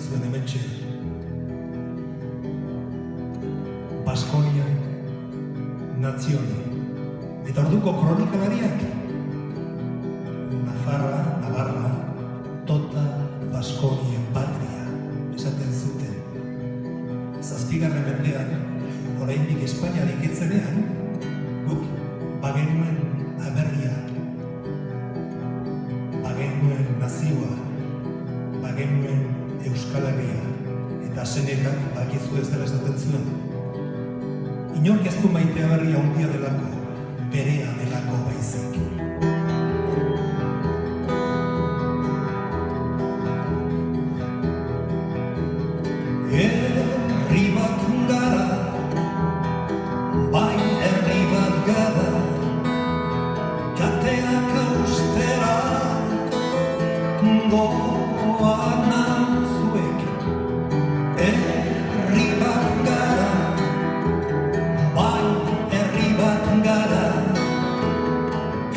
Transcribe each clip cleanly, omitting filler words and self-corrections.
zuen hementxe. Baskonia nazione. Eta orduko kronikalariak Navarra, tota Baskonien patria esaten zuten. Zazpigarren mendean, oraindik Espainiarik etzenean, guk bagenuen aberria, bagenuen nazioa, bagenuen Euskal Herria, eta senetak bakizu ez dela esaten zuen. Inork ez du maite aberria handia delako, berea delako baizik. Herri bat gara, bai herri bat gara, kateak austera, doana zuek. Herri bat gara, bai herri bat gara,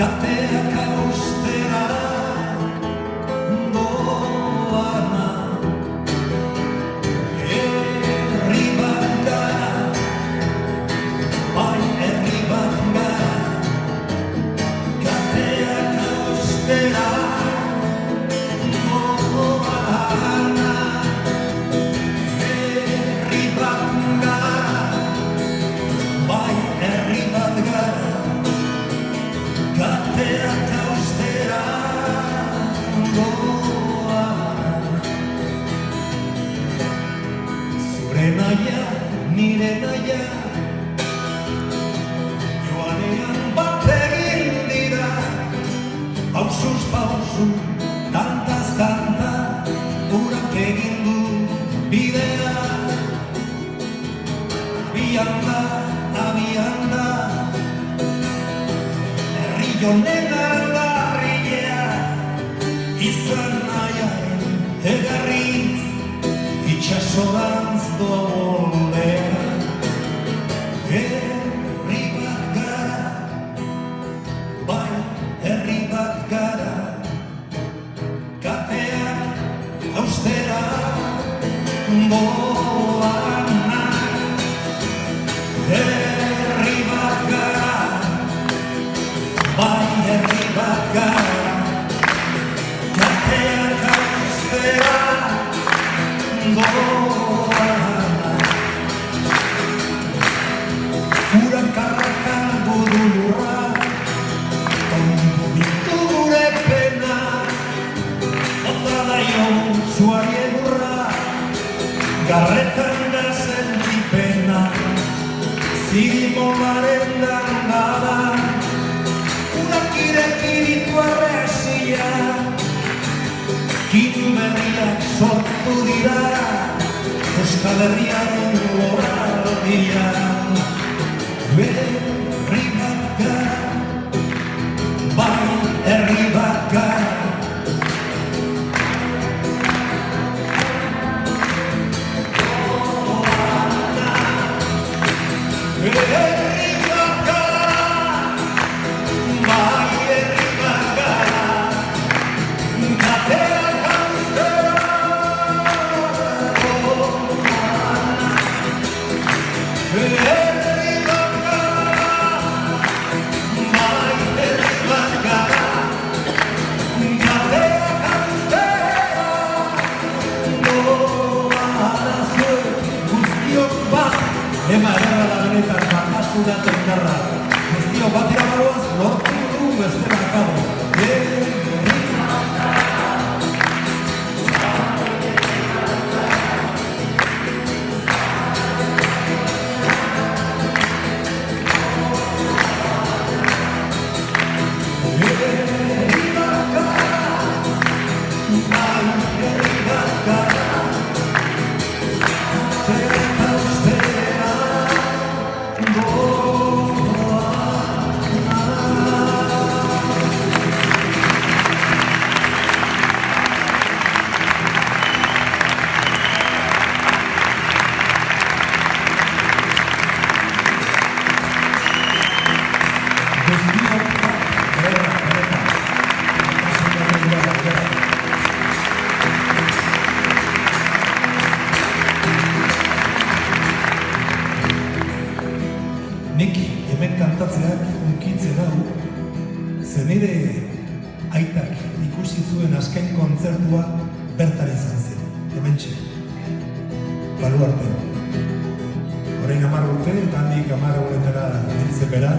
kateak austera, doana. Nire naia, joanean bat egin dira, pausuz pausu, tantaz tanta, urak egin du bidea. Abian da, herri honen aldarria, izan nahiaren egarriz, itxasorantz doa moldea. Herri bat gara, bai herri bat gara, kateak austera doana. Herri bat gara, bai herri bat gara, kateak austera doana. Uran karrakan budulurra, ondu ditu gure pena, ota daio zuari edurra, garretan da sentipena, zimolaren dangada, urak irekiritu arresia, kitu berriak sortu dira, Euskal Herriaren loraldia. Herri bat gara, bai herri bat gara, herri bat gara, bai herri bat gara, kateak austera doana. Herri bat gara, bai herri bat gara, kateak austera doana. Zuek guztiok bat, ema erra da benetan bakasuna tendarra. Guztiok bat irabaloaz, lortu du beste bakado. nire aitak ikusi zuen azken kontzertua bertan izan zen, hementxe, Baluarten. Orain 10 urte eta handik 10 urtetara hiltzen bera,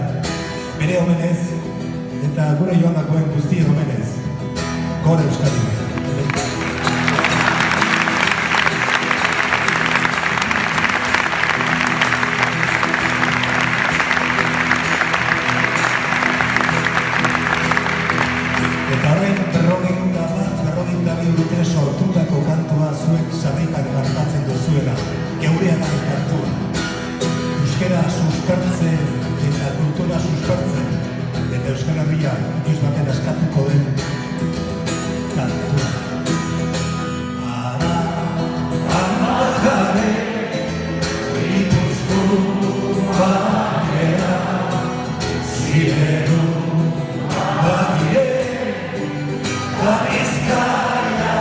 bere omenez eta gure joandakoen guztien omenez, gora Euskadi. Sortutako kantua zuek sarritan kantatzen duzuela, geurean kantua. Euskara suspertzen eta kultura suspertzen, eta Euskal Herria inoiz baten askatuko den kantua. Amagare, Gipuzkoa, Zibero, Bagire, Bizkaia,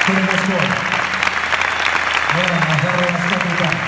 Eskerrik asko. Nazarro askatuta.